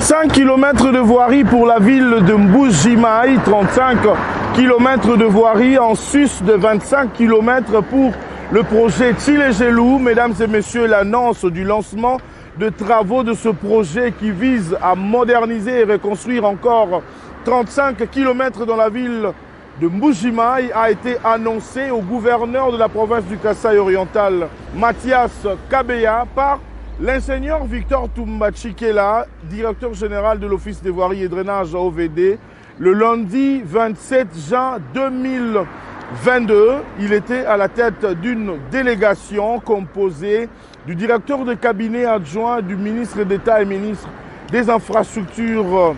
35 km de voirie pour la ville de Mbuji-Mayi, 35 km de voirie en sus de 25 km pour le projet Tshilé-Gelou. Mesdames et messieurs, l'annonce du lancement de travaux de ce projet qui vise à moderniser et reconstruire encore 35 km dans la ville de Mbuji-Mayi a été annoncée au gouverneur de la province du Kasaï oriental, Mathias Kabeya, par l'ingénieur Victor Toumba-Tshikela, directeur général de l'Office des voiries et drainages à OVD, le lundi 27 juin 2022. Il était à la tête d'une délégation composée du directeur de cabinet adjoint du ministre d'État et ministre des Infrastructures,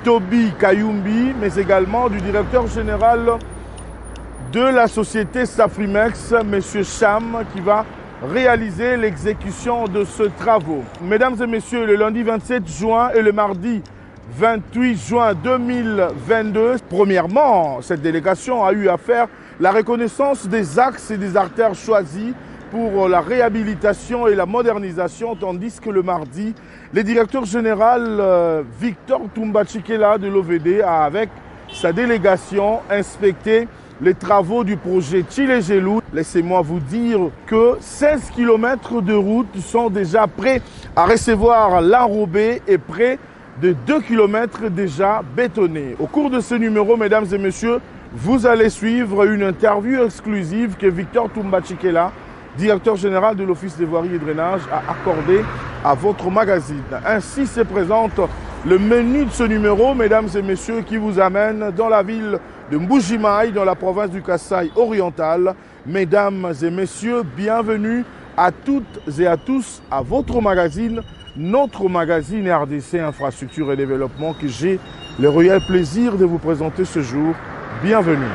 Toby Kayumbi, mais également du directeur général de la société Safrimex, M. Cham, qui va réaliser l'exécution de ce travaux. Mesdames et messieurs, le lundi 27 juin et le mardi 28 juin 2022, premièrement, cette délégation a eu à faire la reconnaissance des axes et des artères choisis pour la réhabilitation et la modernisation, tandis que le mardi, le directeur général Victor Toumba-Tshikela de l'OVD a, avec sa délégation, inspecté les travaux du projet Tshilé-Gelou. Laissez-moi vous dire que 16 km de route sont déjà prêts à recevoir l'enrobé et près de 2 km déjà bétonnés. Au cours de ce numéro, mesdames et messieurs, vous allez suivre une interview exclusive que Victor Toumba-Tshikela, directeur général de l'Office des voiries et drainages, a accordée à votre magazine. Ainsi se présente le menu de ce numéro, mesdames et messieurs, qui vous amène dans la ville de Mbuji-Mayi, dans la province du Kasaï oriental. Mesdames et messieurs, bienvenue à toutes et à tous à votre magazine, notre magazine RDC Infrastructure et Développement, que j'ai le réel plaisir de vous présenter ce jour. Bienvenue.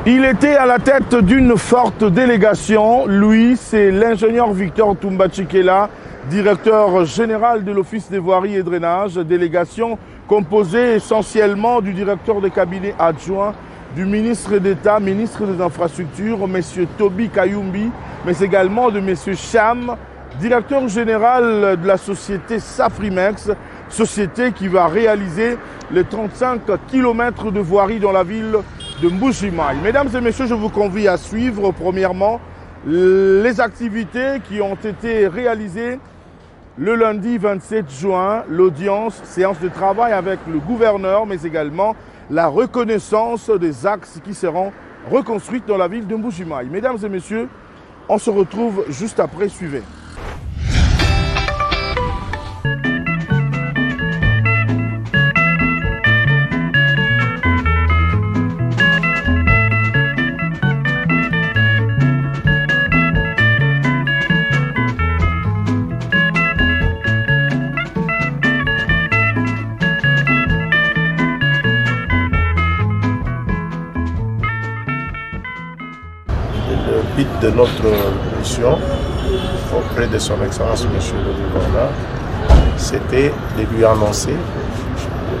Il était à la tête d'une forte délégation. Lui, c'est l'ingénieur Victor Toumba-Tshikela, directeur général de l'Office des voiries et drainages, délégation composée essentiellement du directeur de cabinet adjoint du ministre d'État, ministre des Infrastructures, M. Toby Kayumbi, mais également de M. Cham, directeur général de la société Safrimex, société qui va réaliser les 35 km de voirie dans la ville de Mbuji-Mayi. Mesdames et messieurs, je vous convie à suivre premièrement les activités qui ont été réalisées le lundi 27 juin, l'audience, séance de travail avec le gouverneur, mais également la reconnaissance des axes qui seront reconstruits dans la ville de Mbuji-Mayi. Mesdames et messieurs, on se retrouve juste après, suivez. Le but de notre mission auprès de son Excellence Monsieur le Gouverneur, c'était de lui annoncer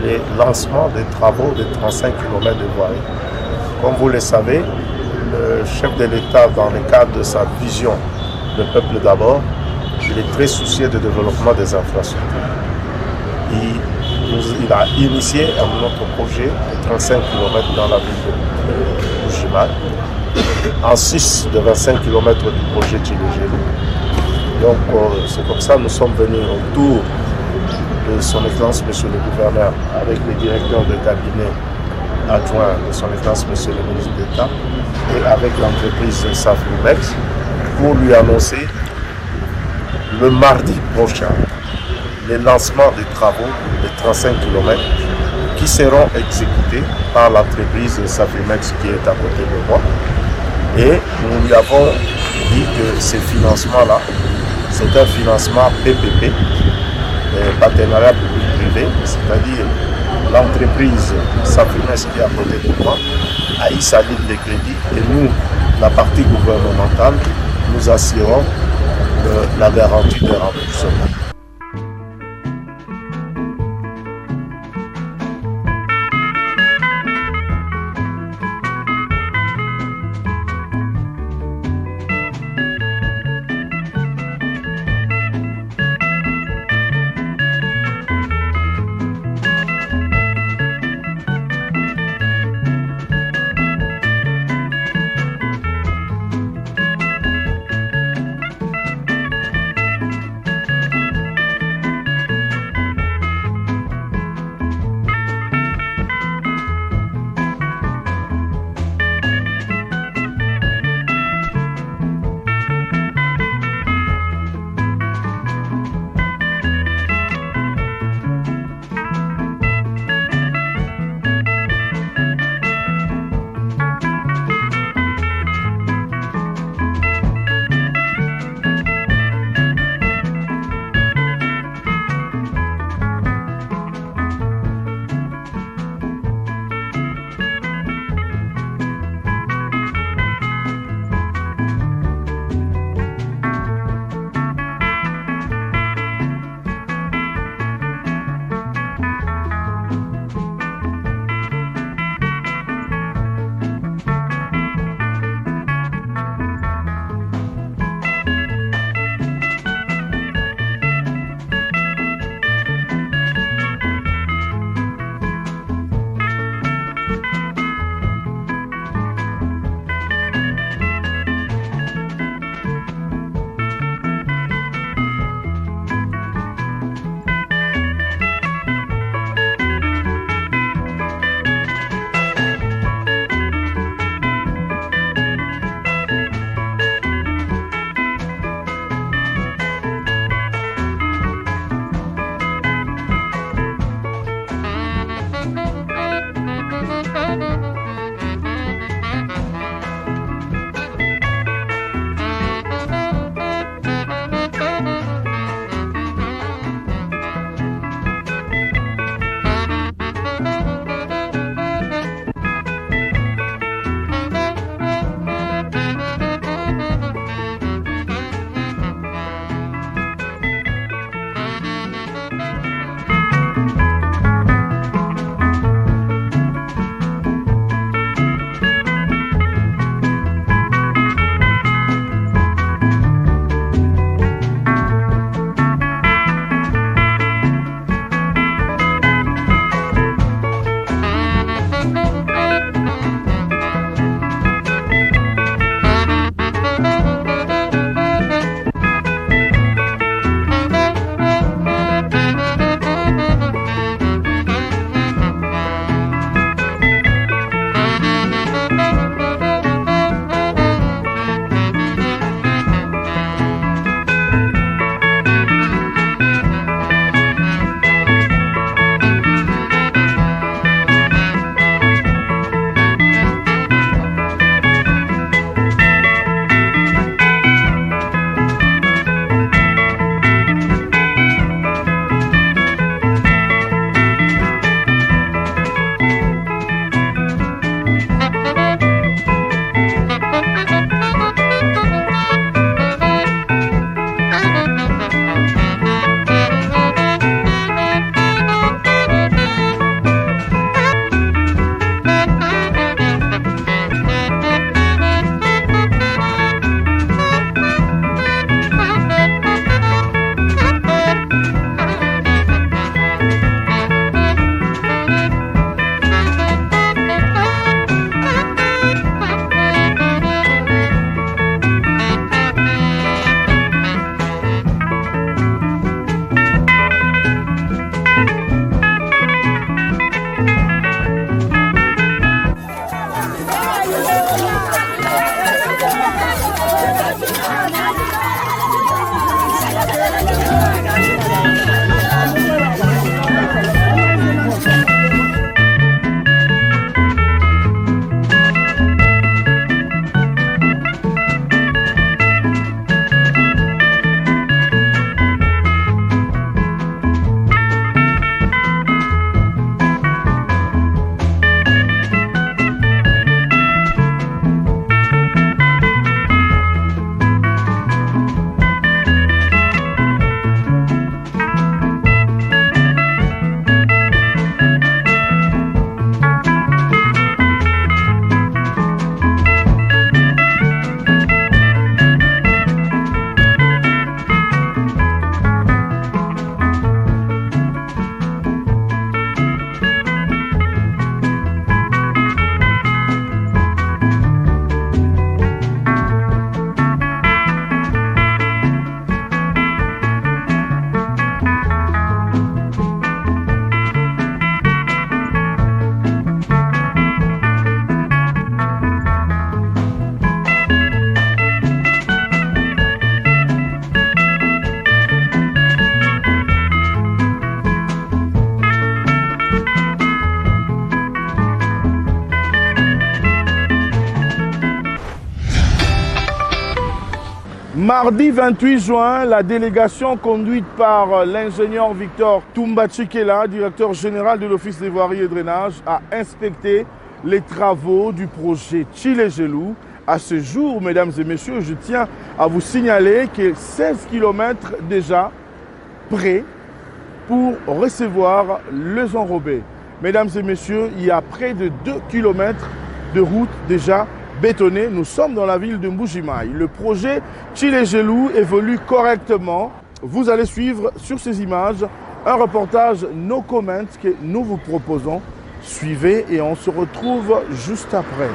le lancement des travaux de 35 km de voirie. Comme vous le savez, le chef de l'État, dans le cadre de sa vision Le peuple d'abord, il est très soucieux du développement des infrastructures. Il a initié un autre projet de 35 km dans la ville de Mbuji-Mayi, en 6 de 25 km du projet Tshilé-Gelou. Donc c'est comme ça que nous sommes venus autour de son Excellence Monsieur le Gouverneur avec les directeurs de cabinet adjoints de son Excellence Monsieur le Ministre d'État et avec l'entreprise Safrimex pour lui annoncer le mardi prochain le lancement des travaux de 35 km qui seront exécutés par l'entreprise Safrimex qui est à côté de moi. Et nous lui avons dit que ce financement-là, c'est un financement PPP, partenariat public-privé, c'est-à-dire l'entreprise Safrimex qui est à côté de moi a eu sa ligne de crédit et nous, la partie gouvernementale, nous assurons la garantie de remboursement. Mardi 28 juin, la délégation conduite par l'ingénieur Victor Toumbachikela, directeur général de l'Office des voiries et drainage, a inspecté les travaux du projet Tchilé-Gelou. À ce jour, mesdames et messieurs, je tiens à vous signaler que 16 km déjà prêts pour recevoir les enrobés. Mesdames et messieurs, il y a près de 2 km de route déjà bétonné. Nous sommes dans la ville de Mbuji-Mayi. Le projet Tchilé-Gelou évolue correctement. Vous allez suivre sur ces images un reportage No Comment que nous vous proposons. Suivez et on se retrouve juste après.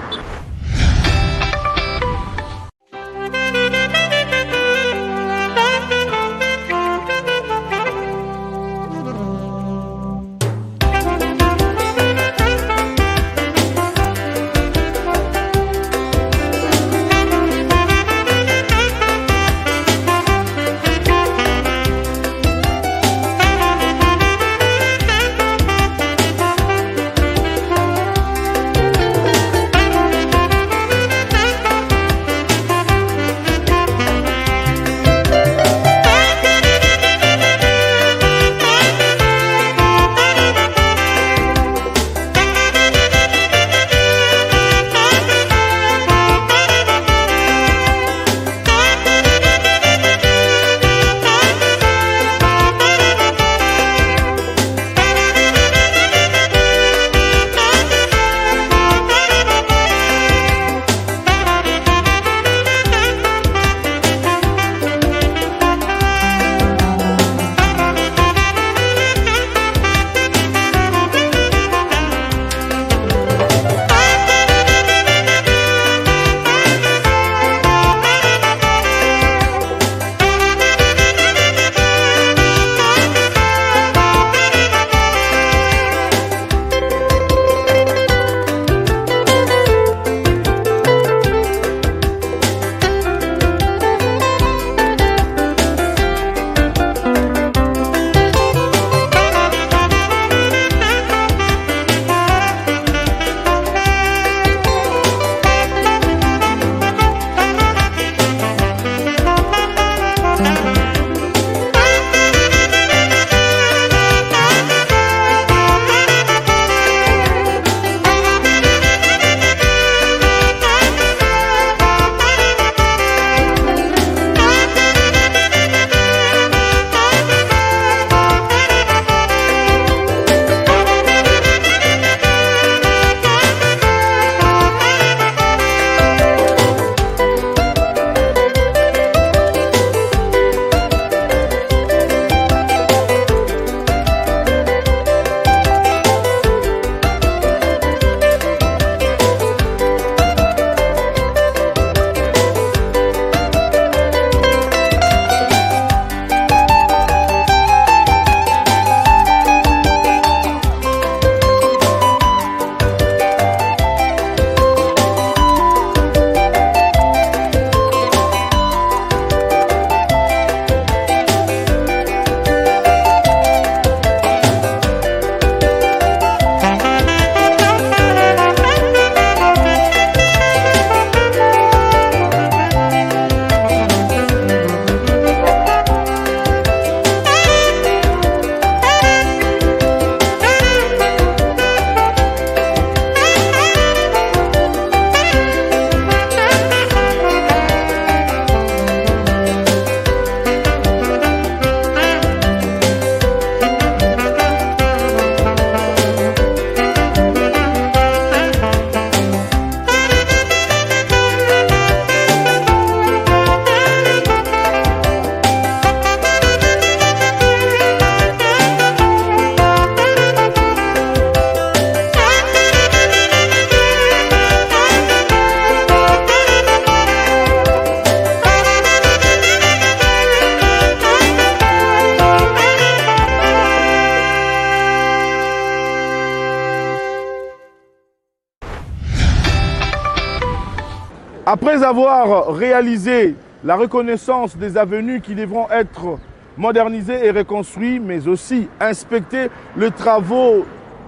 Après avoir réalisé la reconnaissance des avenues qui devront être modernisées et reconstruites, mais aussi inspecter les travaux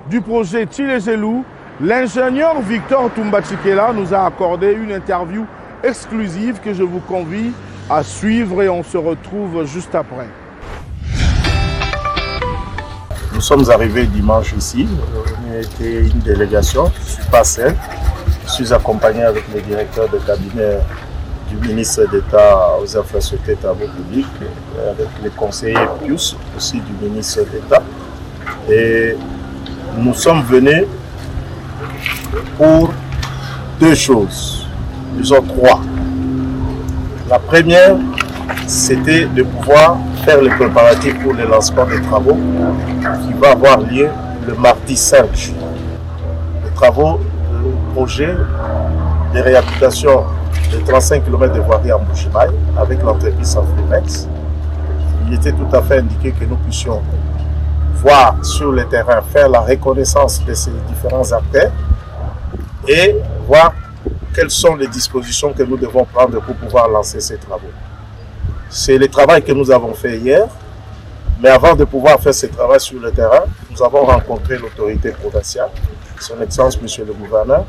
du projet Tchilé-Gelou, l'ingénieur Victor Toumbachikela nous a accordé une interview exclusive que je vous convie à suivre et on se retrouve juste après. Nous sommes arrivés dimanche ici. On était une délégation. Je ne suis pas seul. Je suis accompagné avec le directeur de cabinet du ministre d'État aux infrastructures et travaux publics, avec les conseillers Pius, aussi du ministre d'État. Et nous sommes venus pour deux choses, disons trois. La première, c'était de pouvoir faire les préparatifs pour le lancement des travaux qui va avoir lieu le mardi 5 juillet. Les travaux du projet de réhabilitation de 35 km de voirie en Mbuji-Mayi avec l'entreprise Afrimex. Il était tout à fait indiqué que nous puissions voir sur le terrain, faire la reconnaissance de ces différents acteurs et voir quelles sont les dispositions que nous devons prendre pour pouvoir lancer ces travaux. C'est le travail que nous avons fait hier, mais avant de pouvoir faire ce travail sur le terrain, nous avons rencontré l'autorité provinciale, son Excellence Monsieur le Gouverneur,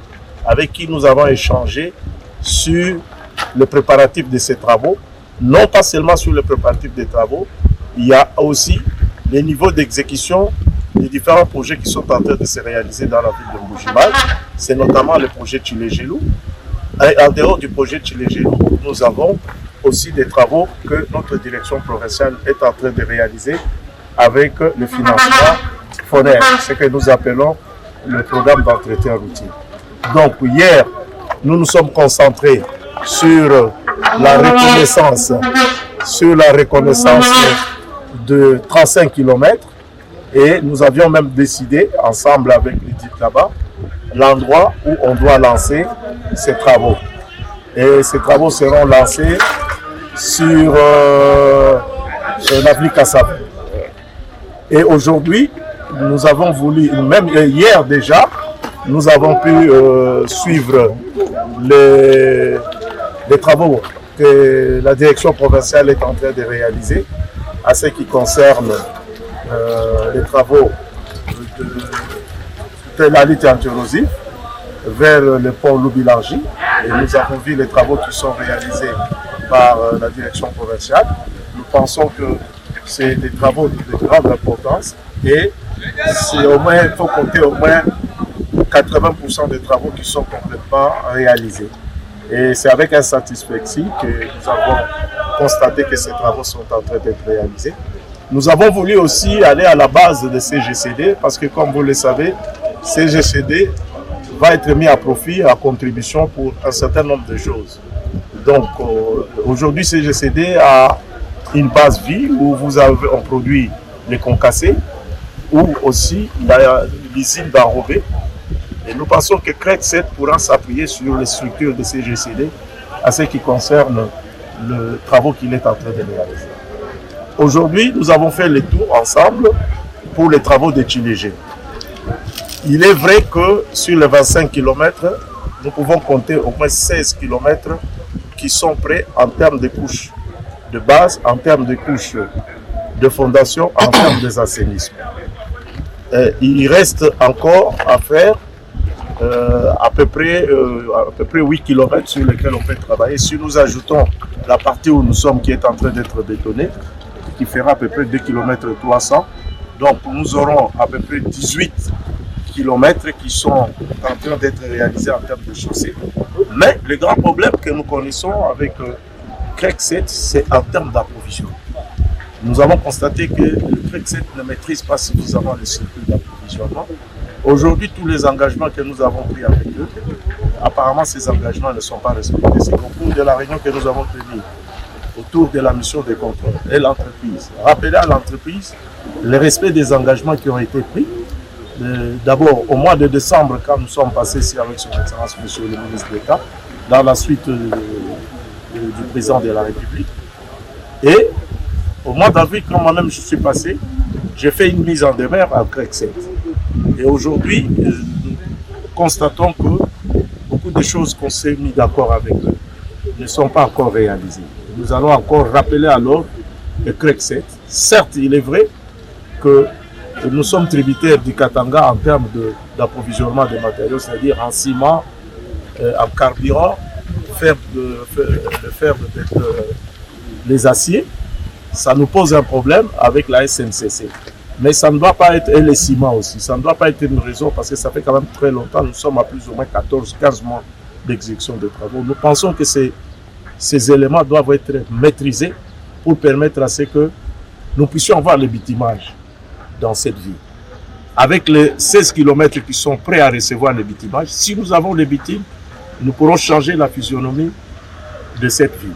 avec qui nous avons échangé sur le préparatif de ces travaux. Non pas seulement sur le préparatif des travaux, il y a aussi les niveaux d'exécution des différents projets qui sont en train de se réaliser dans la ville de Mbuji-Mayi. C'est notamment le projet Tshilé-Gelou. Et en dehors du projet Tshilé-Gelou, nous avons aussi des travaux que notre direction provinciale est en train de réaliser avec le financement FONER, ce que nous appelons le programme d'entretien routier. Donc hier, nous nous sommes concentrés sur la reconnaissance de 35 km et nous avions même décidé, ensemble avec l'équipe là-bas, l'endroit où on doit lancer ces travaux. Et ces travaux seront lancés sur l'avenue Kassav. Et aujourd'hui, nous avons voulu, même hier déjà, nous avons pu suivre les travaux que la direction provinciale est en train de réaliser à ce qui concerne les travaux de la lutte anti-érosive vers le pont Loubilangi. Et nous avons vu les travaux qui sont réalisés par la direction provinciale. Nous pensons que c'est des travaux de grande importance et au moins, il faut compter au moins 80% des travaux qui sont complètement réalisés. Et c'est avec insatisfaction que nous avons constaté que ces travaux sont en train d'être réalisés. Nous avons voulu aussi aller à la base de CGCD parce que, comme vous le savez, CGCD va être mis à profit, à contribution pour un certain nombre de choses. Donc, aujourd'hui, CGCD a une base vie où on produit les concassés, ou aussi il y a l'usine d'Enrobé. Et nous pensons que CREC 7 pourra s'appuyer sur les structures de CGCD à ce qui concerne le travaux qu'il est en train de réaliser. Aujourd'hui, nous avons fait le tour ensemble pour les travaux de Tshilé-Gelou. Il est vrai que sur les 25 km, nous pouvons compter au moins 16 km qui sont prêts en termes de couches de base, en termes de couches de fondation, en termes d'assainissement. Il reste encore à faire à peu près 8 km sur lesquels on peut travailler. Si nous ajoutons la partie où nous sommes qui est en train d'être bétonnée, qui fera à peu près 2 km 300, donc nous aurons à peu près 18 km qui sont en train d'être réalisés en termes de chaussée. Mais le grand problème que nous connaissons avec CREC 7, c'est en termes d'approvisionnement. Nous avons constaté que le CREC 7 ne maîtrise pas suffisamment le circuit d'approvisionnement. Aujourd'hui, tous les engagements que nous avons pris avec eux, apparemment ces engagements ne sont pas respectés. C'est au cours de la réunion que nous avons tenue autour de la mission de contrôle et l'entreprise. Rappeler à l'entreprise le respect des engagements qui ont été pris. D'abord, au mois de décembre, quand nous sommes passés ici avec son Excellence Monsieur le ministre d'État, dans la suite du président de la République. Et au mois d'avril, quand moi-même je suis passé, j'ai fait une mise en demeure à CREC 7. Et aujourd'hui, nous constatons que beaucoup de choses qu'on s'est mis d'accord avec eux ne sont pas encore réalisées. Nous allons encore rappeler alors le CREC 7. Certes, il est vrai que nous sommes tributaires du Katanga en termes d'approvisionnement des matériaux, c'est-à-dire en ciment, en carburant, le fer de les aciers, ça nous pose un problème avec la SNCC. Mais ça ne doit pas être, et les ciments aussi, ça ne doit pas être une raison parce que ça fait quand même très longtemps, nous sommes à plus ou moins 14-15 mois d'exécution de travaux. Nous pensons que ces éléments doivent être maîtrisés pour permettre à ce que nous puissions avoir le bitumage dans cette ville. Avec les 16 km qui sont prêts à recevoir le bitumage, si nous avons le bitume, nous pourrons changer la physionomie de cette ville.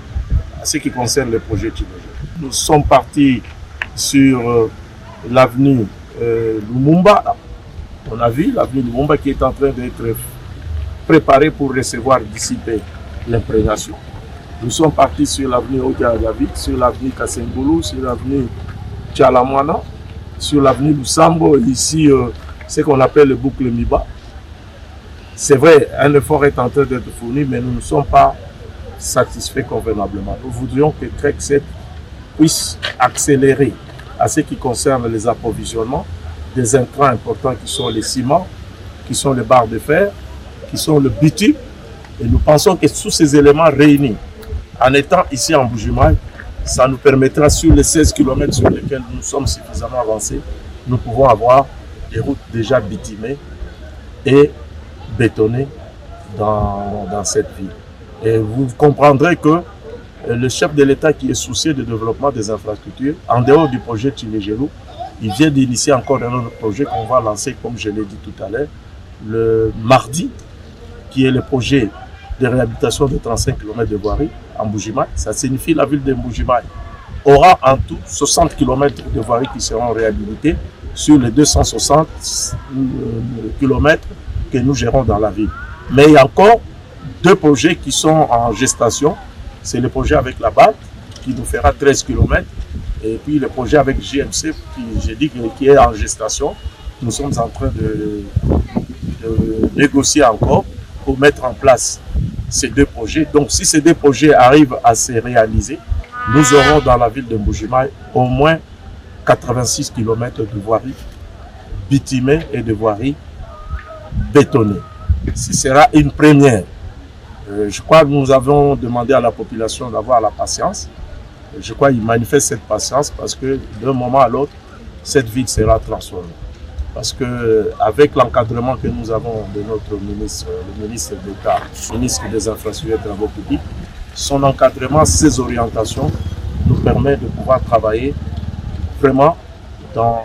En ce qui concerne le projet Tshilégélou, nous sommes partis sur l'avenue Lumumba. On a vu l'avenue Lumumba qui est en train d'être préparée pour recevoir d'ici peu l'imprégnation. Nous sommes partis sur l'avenue Odia-David, sur l'avenue Kassengoulou, sur l'avenue Tchalamwana, sur l'avenue Lusambo, ici ce qu'on appelle le boucle Miba. C'est vrai, un effort est en train d'être fourni, mais nous ne sommes pas satisfaits convenablement. Nous voudrions que TREC 7 puisse accélérer à ce qui concerne les approvisionnements des intrants importants qui sont les ciments, qui sont les barres de fer, qui sont le bitume. Et nous pensons que tous ces éléments réunis, en étant ici en Mbuji-Mayi, ça nous permettra sur les 16 km sur lesquels nous sommes suffisamment avancés, nous pouvons avoir des routes déjà bitumées et bétonnées dans cette ville. Et vous comprendrez que le chef de l'État qui est soucieux du développement des infrastructures, en dehors du projet Tshilégélou, il vient d'initier encore un autre projet qu'on va lancer, comme je l'ai dit tout à l'heure, le mardi, qui est le projet de réhabilitation de 35 km de voirie en Mbuji-Mayi. Ça signifie la ville de Mbuji-Mayi aura en tout 60 km de voirie qui seront réhabilités sur les 260 km que nous gérons dans la ville. Mais il y a encore deux projets qui sont en gestation. C'est le projet avec la BAT qui nous fera 13 km et puis le projet avec JMC qui, j'ai dit, qui est en gestation. Nous sommes en train de négocier encore pour mettre en place ces deux projets. Donc si ces deux projets arrivent à se réaliser, nous aurons dans la ville de Mbuji-Mayi au moins 86 km de voirie bitumée et de voirie bétonnée. Ce sera une première. Je crois que nous avons demandé à la population d'avoir la patience. Je crois qu'ils manifestent cette patience parce que d'un moment à l'autre, cette ville sera transformée. Parce qu'avec l'encadrement que nous avons de notre ministre, le ministre d'État, ministre des Infrastructures et des Travaux publics, son encadrement, ses orientations nous permettent de pouvoir travailler vraiment dans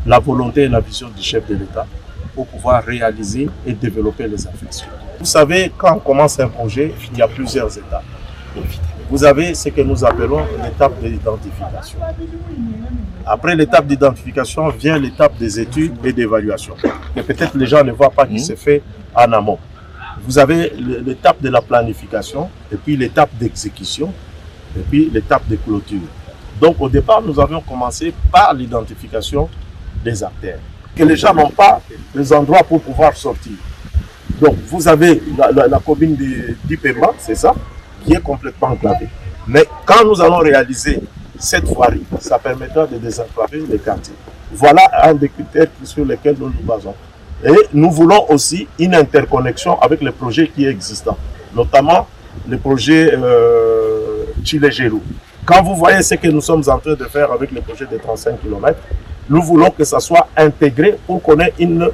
la volonté et la vision du chef de l'État pour pouvoir réaliser et développer les infrastructures. Vous savez, quand on commence un projet, il y a plusieurs étapes. Vous avez ce que nous appelons l'étape de l'identification. Après l'étape d'identification vient l'étape des études et d'évaluation. Et peut-être les gens ne voient pas qui se fait en amont. Vous avez l'étape de la planification, et puis l'étape d'exécution, et puis l'étape de clôture. Donc au départ, nous avions commencé par l'identification des artères. Que les gens n'ont pas les endroits pour pouvoir sortir. Donc vous avez la commune d'Ipemba, c'est ça, qui est complètement enclavée. Mais quand nous allons réaliser cette voirie, ça permettra de désenclaver les quartiers. Voilà un des critères sur lesquels nous nous basons. Et nous voulons aussi une interconnexion avec les projets qui existent, notamment le projet Tshilégélou. Quand vous voyez ce que nous sommes en train de faire avec le projet de 35 km, nous voulons que ça soit intégré pour qu'on ait une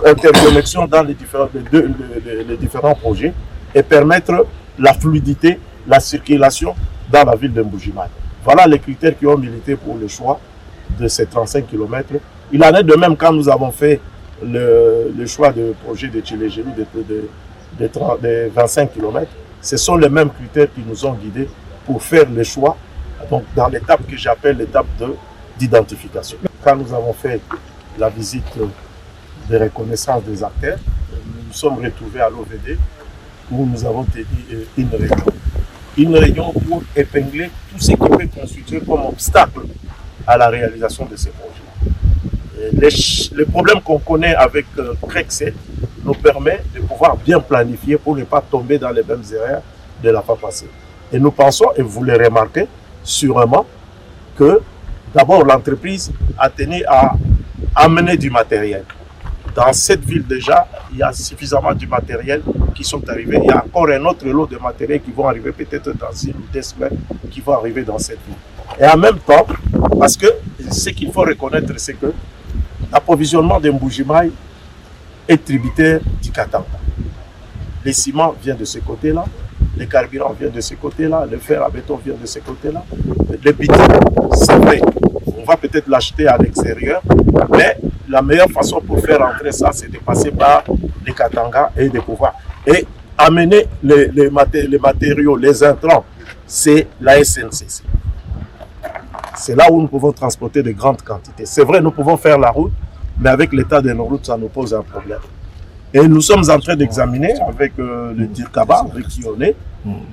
interconnexion dans les différents projets et permettre la fluidité, la circulation dans la ville de Mbuji-Mayi. Voilà les critères qui ont milité pour le choix de ces 35 km. Il en est de même quand nous avons fait le choix du projet de Tshilégélou de 25 km. Ce sont les mêmes critères qui nous ont guidés pour faire le choix donc, dans l'étape que j'appelle l'étape d'identification. Quand nous avons fait la visite de reconnaissance des artères, nous nous sommes retrouvés à l'OVD où nous avons tenu une réunion. Une réunion pour épingler tout ce qui peut constituer comme obstacle à la réalisation de ces projets. Les problèmes qu'on connaît avec TREC 7 nous permet de pouvoir bien planifier pour ne pas tomber dans les mêmes erreurs de la fois passée. Et nous pensons, et vous le remarquez sûrement, que d'abord l'entreprise a tenu à amener du matériel. dans cette ville déjà, il y a suffisamment de matériel qui sont arrivés. Il y a encore un autre lot de matériel qui vont arriver peut-être dans une ou 2 semaines, qui vont arriver dans cette ville. Et en même temps, parce que ce qu'il faut reconnaître, c'est que l'approvisionnement de Mbuji-Mayi est tributaire du Katanga. Les ciments viennent de ce côté-là, les carburants viennent de ce côté-là, le fer à béton vient de ce côté-là. Le bitume, c'est vrai, on va peut-être l'acheter à l'extérieur, mais la meilleure façon pour faire entrer ça, c'est de passer par les Katanga et de pouvoir. Et amener les matériaux, les intrants, c'est la SNCC. C'est là où nous pouvons transporter de grandes quantités. C'est vrai, nous pouvons faire la route, mais avec l'état de nos routes, ça nous pose un problème. Et nous sommes en train d'examiner avec le DIRCABA, avec qui on est,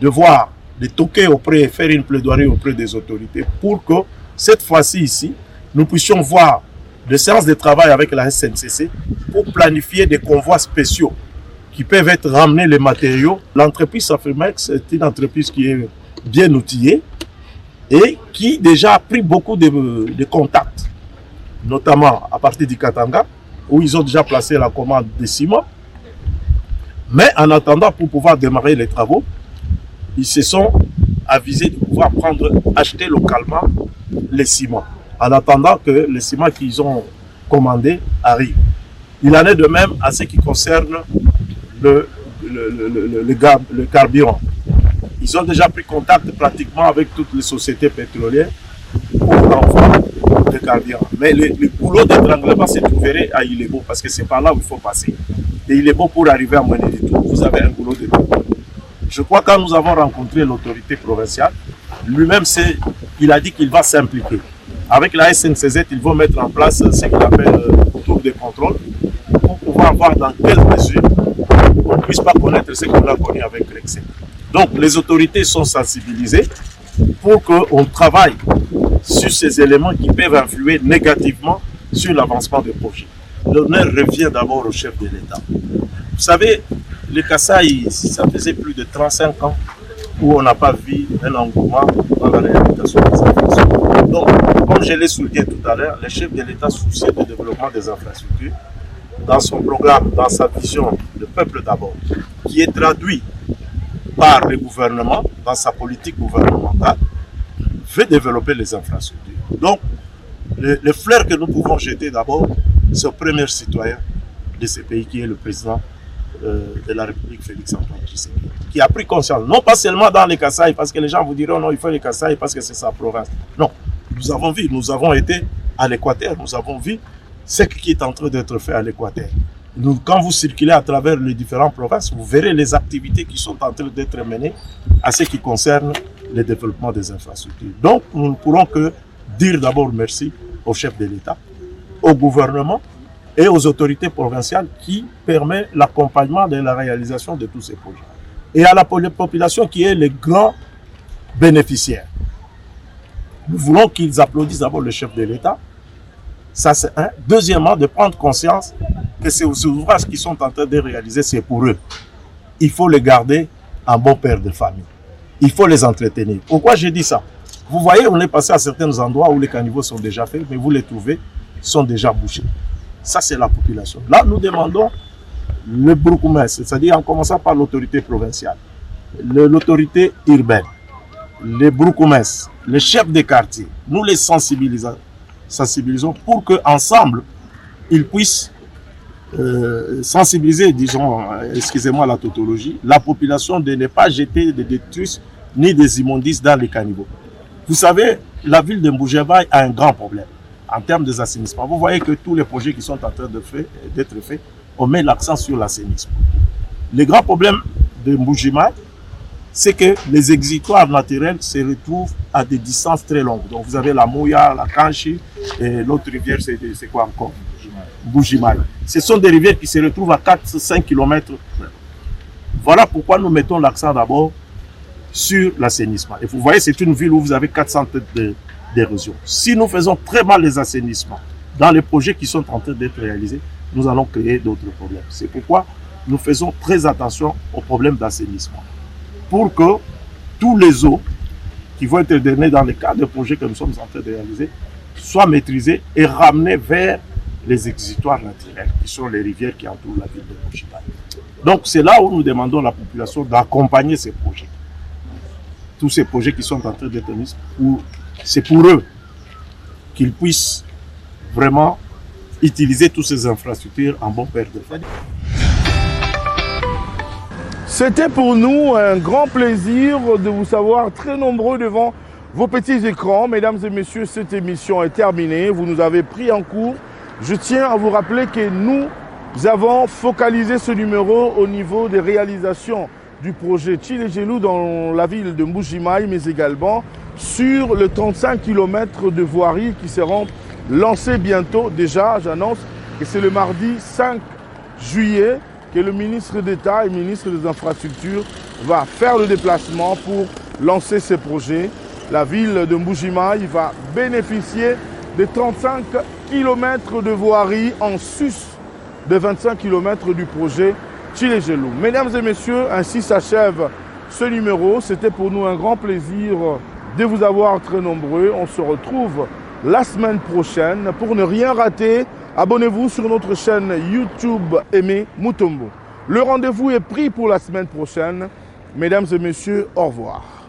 de voir, de toquer auprès, faire une plaidoirie auprès des autorités pour que cette fois-ci ici, nous puissions voir des séances de travail avec la SNCC pour planifier des convois spéciaux qui peuvent être ramenés les matériaux. L'entreprise Safrimex est une entreprise qui est bien outillée et qui déjà a pris beaucoup de contacts, notamment à partir du Katanga, où ils ont déjà placé la commande de ciment. Mais en attendant, pour pouvoir démarrer les travaux, ils se sont avisés de pouvoir acheter localement les ciments, en attendant que les ciments qu'ils ont commandés arrivent. Il en est de même à ce qui concerne le carburant. Ils ont déjà pris contact pratiquement avec toutes les sociétés pétrolières pour l'envoi de carburant. Mais le boulot d'étranglement se trouverait à Ilebo, parce que c'est par là où il faut passer. Et Ilebo, pour arriver à Monédito, vous avez un boulot d'étranglement. Je crois que quand nous avons rencontré l'autorité provinciale, lui-même, il a dit qu'il va s'impliquer. Avec la SNCZ, ils vont mettre en place ce qu'il appelle tour de contrôle pour pouvoir voir dans quelle mesure on ne puisse pas connaître ce qu'on a connu avec l'excès. Donc, les autorités sont sensibilisées pour qu'on travaille sur ces éléments qui peuvent influer négativement sur l'avancement des projets. L'honneur revient d'abord au chef de l'État. Vous savez, le Kasaï, ça faisait plus de 35 ans où on n'a pas vu un engouement dans la réhabilitation des infrastructures. Donc, comme je l'ai souligné tout à l'heure, le chef de l'État soucieux du développement des infrastructures, dans son programme, dans sa vision, le peuple d'abord, qui est traduit par le gouvernement, dans sa politique gouvernementale, veut développer les infrastructures. Donc, le flair que nous pouvons jeter d'abord, c'est au premier citoyen de ce pays qui est le président de la République, Félix-Antoine Tshisekedi, qui a pris conscience, non pas seulement dans les Kasaï, parce que les gens vous diront non, il faut les Kasaï parce que c'est sa province. Non, nous avons vu, nous avons été à l'Équateur, nous avons vu ce qui est en train d'être fait à l'Équateur. Quand vous circulez à travers les différentes provinces, vous verrez les activités qui sont en train d'être menées à ce qui concerne le développement des infrastructures. Donc, nous ne pourrons que dire d'abord merci au chef de l'État, au gouvernement et aux autorités provinciales qui permettent l'accompagnement de la réalisation de tous ces projets. Et à la population qui est les grands bénéficiaires. Nous voulons qu'ils applaudissent d'abord le chef de l'État. Ça, c'est un. Deuxièmement, de prendre conscience que ces ouvrages qui sont en train de réaliser, c'est pour eux. Il faut les garder en bon père de famille. Il faut les entretenir. Pourquoi j'ai dit ça? Vous voyez, on est passé à certains endroits où les caniveaux sont déjà faits, mais vous les trouvez, sont déjà bouchés. Ça, c'est la population. Là, nous demandons le Broukoumès, c'est-à-dire en commençant par l'autorité provinciale, l'autorité urbaine, les Broukoumès, les chefs des quartiers, nous les sensibilisons pour qu'ensemble, ils puissent sensibiliser, disons, excusez-moi la tautologie, la population de ne pas jeter des détritus ni des immondices dans les caniveaux. Vous savez, la ville de Mbuji-Mayi a un grand problème en termes des assainissements. Vous voyez que tous les projets qui sont en train d'être faits, on met l'accent sur l'assainissement. Le grand problème de Mbuji-Mayi, c'est que les exutoires naturels se retrouvent à des distances très longues. Donc vous avez la Mouya, la Kanchi, et l'autre rivière, c'est quoi encore? Mbuji-Mayi. Ce sont des rivières qui se retrouvent à 4-5 km. Voilà pourquoi nous mettons l'accent d'abord sur l'assainissement. Et vous voyez, c'est une ville où vous avez 400 têtes d'érosion. Si nous faisons très mal les assainissements dans les projets qui sont en train d'être réalisés, nous allons créer d'autres problèmes. C'est pourquoi nous faisons très attention aux problèmes d'assainissement. Pour que tous les eaux qui vont être données dans le cadre de projets que nous sommes en train de réaliser soient maîtrisés et ramenés vers les exutoires naturels, qui sont les rivières qui entourent la ville de Mbuji-Mayi. Donc c'est là où nous demandons à la population d'accompagner ces projets. Tous ces projets qui sont en train d'être mis, c'est pour eux qu'ils puissent vraiment utiliser toutes ces infrastructures en bon père de famille. C'était pour nous un grand plaisir de vous savoir très nombreux devant vos petits écrans. Mesdames et messieurs, cette émission est terminée. Vous nous avez pris en cours. Je tiens à vous rappeler que nous avons focalisé ce numéro au niveau des réalisations du projet Tshilé-Gelou dans la ville de Mbuji-Mayi, mais également sur le 35 km de voirie qui seront lancés bientôt. Déjà, j'annonce que c'est le mardi 5 juillet que le ministre d'État et ministre des Infrastructures va faire le déplacement pour lancer ces projets. La ville de Mbuji-Mayi va bénéficier de 35 km de voirie en sus de 25 km du projet Tshilé-Gelou. Mesdames et messieurs, ainsi s'achève ce numéro. C'était pour nous un grand plaisir de vous avoir très nombreux. On se retrouve la semaine prochaine. Pour ne rien rater, abonnez-vous sur notre chaîne YouTube Aimé Mutombo. Le rendez-vous est pris pour la semaine prochaine. Mesdames et messieurs, au revoir.